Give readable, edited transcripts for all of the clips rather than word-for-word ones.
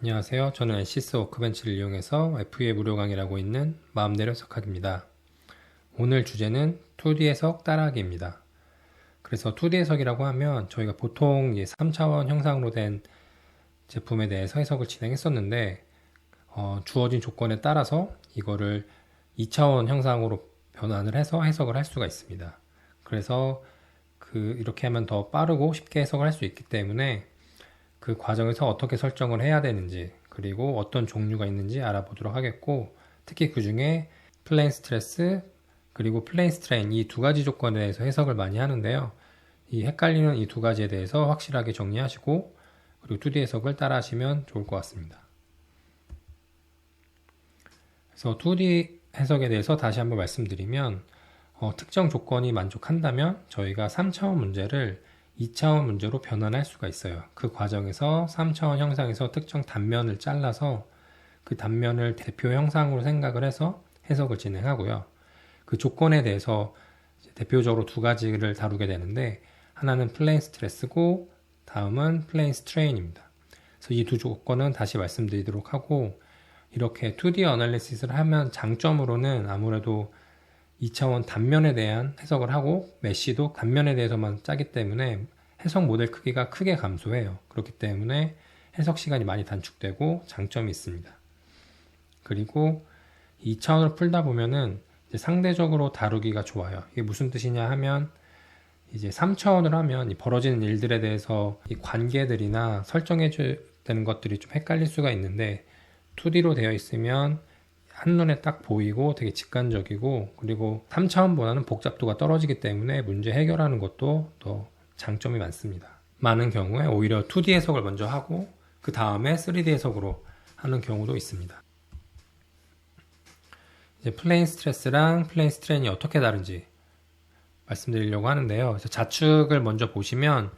안녕하세요. 저는 NCS 워크벤치를 이용해서 FE의 무료 강의를 하고 있는 마음대로 해석하기입니다. 오늘 주제는 2D 해석 따라하기입니다. 그래서 2D 해석이라고 하면 저희가 보통 3차원 형상으로 된 제품에 대해서 해석을 진행했었는데 주어진 조건에 따라서 이거를 2차원 형상으로 변환을 해서 해석을 할 수가 있습니다. 그래서 이렇게 하면 더 빠르고 쉽게 해석을 할 수 있기 때문에 그 과정에서 어떻게 설정을 해야 되는지 그리고 어떤 종류가 있는지 알아보도록 하겠고, 특히 그 중에 플레인 스트레스 그리고 플레인 스트레인 이 두 가지 조건에 대해서 해석을 많이 하는데요. 이 헷갈리는 이 두 가지에 대해서 확실하게 정리하시고 그리고 2D 해석을 따라 하시면 좋을 것 같습니다. 그래서 2D 해석에 대해서 다시 한번 말씀드리면 특정 조건이 만족한다면 저희가 3차원 문제를 2차원 문제로 변환할 수가 있어요. 그 과정에서 3차원 형상에서 특정 단면을 잘라서 그 단면을 대표 형상으로 생각을 해서 해석을 진행하고요. 그 조건에 대해서 대표적으로 두 가지를 다루게 되는데, 하나는 플레인 스트레스고 다음은 플레인 스트레인입니다. 그래서 이 두 조건은 다시 말씀드리도록 하고, 이렇게 2D 어널리시스를 하면 장점으로는 아무래도 2차원 단면에 대한 해석을 하고 메쉬도 단면에 대해서만 짜기 때문에 해석 모델 크기가 크게 감소해요. 그렇기 때문에 해석 시간이 많이 단축되고 장점이 있습니다. 그리고 2차원을 풀다 보면은 이제 상대적으로 다루기가 좋아요. 이게 무슨 뜻이냐 하면, 이제 3차원을 하면 이 벌어지는 일들에 대해서 이 관계들이나 설정해줘야 되는 것들이 좀 헷갈릴 수가 있는데, 2D로 되어 있으면 한눈에 딱 보이고 되게 직관적이고, 그리고 3차원보다는 복잡도가 떨어지기 때문에 문제 해결하는 것도 더 장점이 많습니다. 많은 경우에 오히려 2D 해석을 먼저 하고 그 다음에 3D 해석으로 하는 경우도 있습니다. 이제 플레인 스트레스랑 플레인 스트레인이 어떻게 다른지 말씀드리려고 하는데요. 그래서 좌측을 먼저 보시면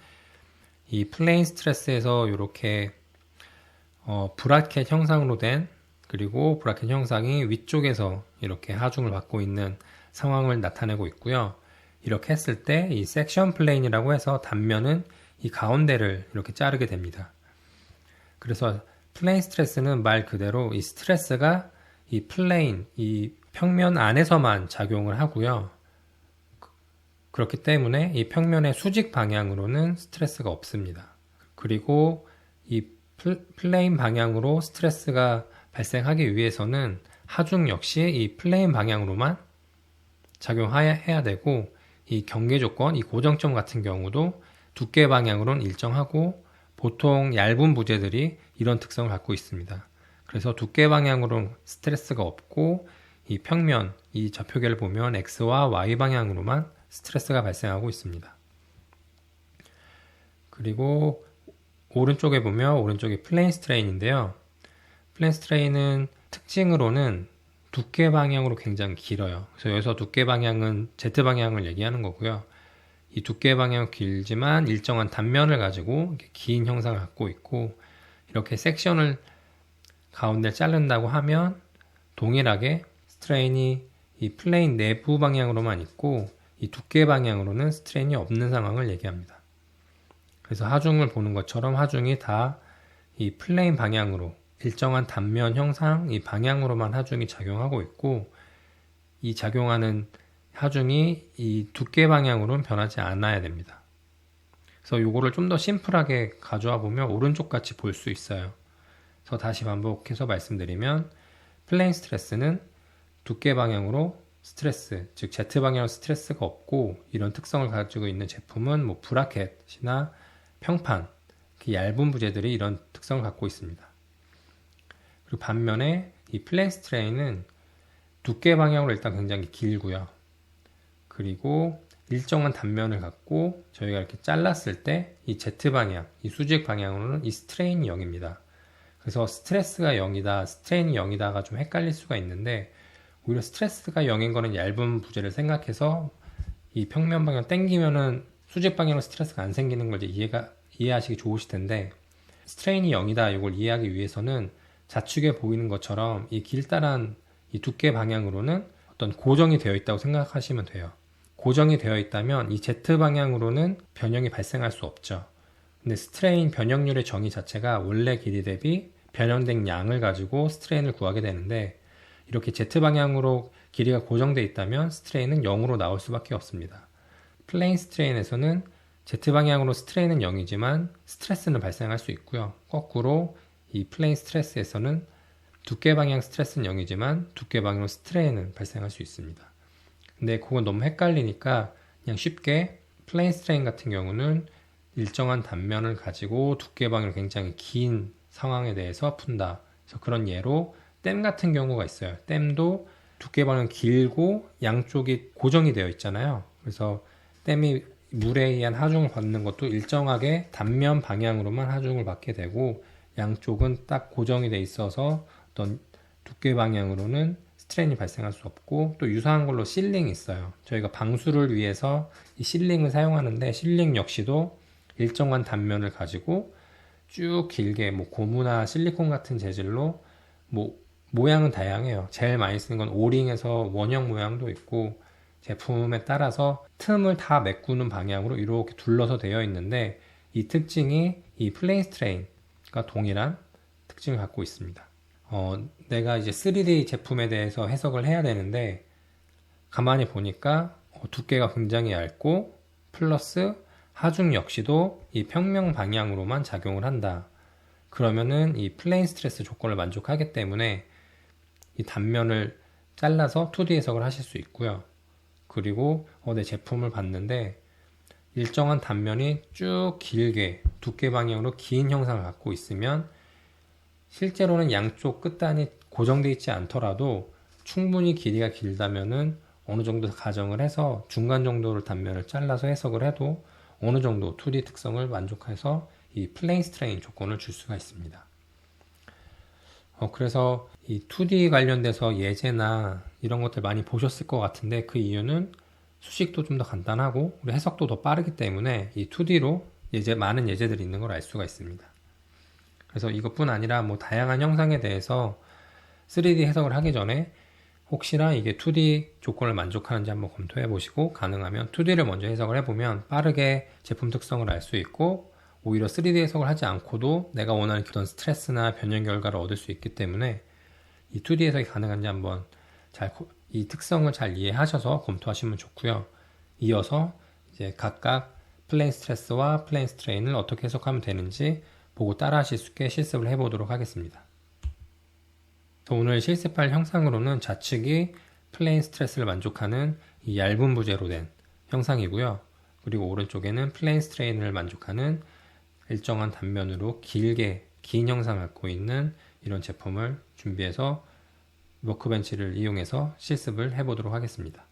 이 플레인 스트레스에서 이렇게 브라켓 형상으로 된, 그리고 브라켓 형상이 위쪽에서 이렇게 하중을 받고 있는 상황을 나타내고 있고요. 이렇게 했을 때 이 섹션 플레인이라고 해서 단면은 이 가운데를 이렇게 자르게 됩니다. 그래서 플레인 스트레스는 말 그대로 이 스트레스가 이 플레인, 이 평면 안에서만 작용을 하고요. 그렇기 때문에 이 평면의 수직 방향으로는 스트레스가 없습니다. 그리고 이 플레인 방향으로 스트레스가 발생하기 위해서는 하중 역시 이 플레인 방향으로만 작용해야 되고, 이 경계 조건, 이 고정점 같은 경우도 두께 방향으로는 일정하고, 보통 얇은 부재들이 이런 특성을 갖고 있습니다. 그래서 두께 방향으로는 스트레스가 없고, 이 평면, 이 좌표계를 보면 X와 Y 방향으로만 스트레스가 발생하고 있습니다. 그리고 오른쪽에 보면 오른쪽이 플레인 스트레인인데요. 플레인 스트레인은 특징으로는 두께 방향으로 굉장히 길어요. 그래서 여기서 두께 방향은 Z 방향을 얘기하는 거고요. 이 두께 방향은 길지만 일정한 단면을 가지고 긴 형상을 갖고 있고, 이렇게 섹션을 가운데 자른다고 하면 동일하게 스트레인이 이 플레인 내부 방향으로만 있고, 이 두께 방향으로는 스트레인이 없는 상황을 얘기합니다. 그래서 하중을 보는 것처럼 하중이 다 이 플레인 방향으로 일정한 단면 형상 이 방향으로만 하중이 작용하고 있고, 이 작용하는 하중이 이 두께 방향으로는 변하지 않아야 됩니다. 그래서 요거를 좀 더 심플하게 가져와 보면 오른쪽 같이 볼 수 있어요. 그래서 다시 반복해서 말씀드리면, 플레인 스트레스는 두께 방향으로 스트레스, 즉 Z 방향으로 스트레스가 없고, 이런 특성을 가지고 있는 제품은 뭐 브라켓이나 평판, 얇은 부재들이 이런 특성을 갖고 있습니다. 그리고 반면에 이 플레인 스트레인은 두께 방향으로 일단 굉장히 길고요. 그리고 일정한 단면을 갖고 저희가 이렇게 잘랐을 때 이 Z 방향, 이 수직 방향으로는 이 스트레인이 0입니다. 그래서 스트레스가 0이다, 스트레인이 0이다가 좀 헷갈릴 수가 있는데, 오히려 스트레스가 0인 거는 얇은 부재를 생각해서 이 평면 방향 땡기면은 수직 방향으로 스트레스가 안 생기는 걸 이제 이해하시기 좋으실 텐데, 스트레인이 0이다 이걸 이해하기 위해서는 좌측에 보이는 것처럼 이 길다란 이 두께 방향으로는 어떤 고정이 되어 있다고 생각하시면 돼요. 고정이 되어 있다면 이 Z 방향으로는 변형이 발생할 수 없죠. 근데 스트레인 변형률의 정의 자체가 원래 길이 대비 변형된 양을 가지고 스트레인을 구하게 되는데, 이렇게 Z방향으로 길이가 고정되어 있다면 스트레인은 0으로 나올 수밖에 없습니다. 플레인 스트레인에서는 Z방향으로 스트레인은 0이지만 스트레스는 발생할 수 있고요. 거꾸로 이 플레인 스트레스에서는 두께 방향 스트레스는 0이지만 두께 방향으로 스트레인은 발생할 수 있습니다. 근데 그건 너무 헷갈리니까 그냥 쉽게 플레인 스트레인 같은 경우는 일정한 단면을 가지고 두께 방향으로 굉장히 긴 상황에 대해서 푼다. 그래서 그런 예로 댐 같은 경우가 있어요. 댐도 두께 방향이 길고 양쪽이 고정이 되어 있잖아요. 그래서 댐이 물에 의한 하중을 받는 것도 일정하게 단면 방향으로만 하중을 받게 되고, 양쪽은 딱 고정이 돼 있어서 어떤 두께 방향으로는 스트레인이 발생할 수 없고, 또 유사한 걸로 실링이 있어요. 저희가 방수를 위해서 이 실링을 사용하는데, 실링 역시도 일정한 단면을 가지고 쭉 길게 뭐 고무나 실리콘 같은 재질로 뭐 모양은 다양해요. 제일 많이 쓰는 건 오링에서 원형 모양도 있고, 제품에 따라서 틈을 다 메꾸는 방향으로 이렇게 둘러서 되어 있는데, 이 특징이 이 플레인 스트레인과 동일한 특징을 갖고 있습니다. 내가 이제 3D 제품에 대해서 해석을 해야 되는데, 가만히 보니까 두께가 굉장히 얇고 플러스 하중 역시도 이 평면 방향으로만 작용을 한다. 그러면은 이 플레인 스트레스 조건을 만족하기 때문에 이 단면을 잘라서 2D 해석을 하실 수 있고요. 그리고 내 제품을 봤는데 일정한 단면이 쭉 길게 두께 방향으로 긴 형상을 갖고 있으면, 실제로는 양쪽 끝단이 고정되어 있지 않더라도 충분히 길이가 길다면은 어느 정도 가정을 해서 중간 정도를 단면을 잘라서 해석을 해도 어느 정도 2D 특성을 만족해서 이 플레인 스트레인 조건을 줄 수가 있습니다. 그래서 이 2D 관련돼서 예제나 이런 것들 많이 보셨을 것 같은데, 그 이유는 수식도 좀 더 간단하고 우리 해석도 더 빠르기 때문에 이 2D로 많은 예제들이 있는 걸 알 수가 있습니다. 그래서 이것뿐 아니라 뭐 다양한 형상에 대해서 3D 해석을 하기 전에 혹시나 이게 2D 조건을 만족하는지 한번 검토해 보시고, 가능하면 2D를 먼저 해석을 해보면 빠르게 제품 특성을 알 수 있고, 오히려 3D 해석을 하지 않고도 내가 원하는 어떤 스트레스나 변형 결과를 얻을 수 있기 때문에 이 2D 해석이 가능한지 한번 이 특성을 잘 이해하셔서 검토하시면 좋고요. 이어서 이제 각각 플레인 스트레스와 플레인 스트레인을 어떻게 해석하면 되는지 보고 따라 하실 수 있게 실습을 해보도록 하겠습니다. 오늘 실습할 형상으로는 좌측이 플레인 스트레스를 만족하는 이 얇은 부재로 된 형상이고요. 그리고 오른쪽에는 플레인 스트레인을 만족하는 일정한 단면으로 길게 긴 형상을 갖고 있는 이런 제품을 준비해서 워크벤치를 이용해서 실습을 해보도록 하겠습니다.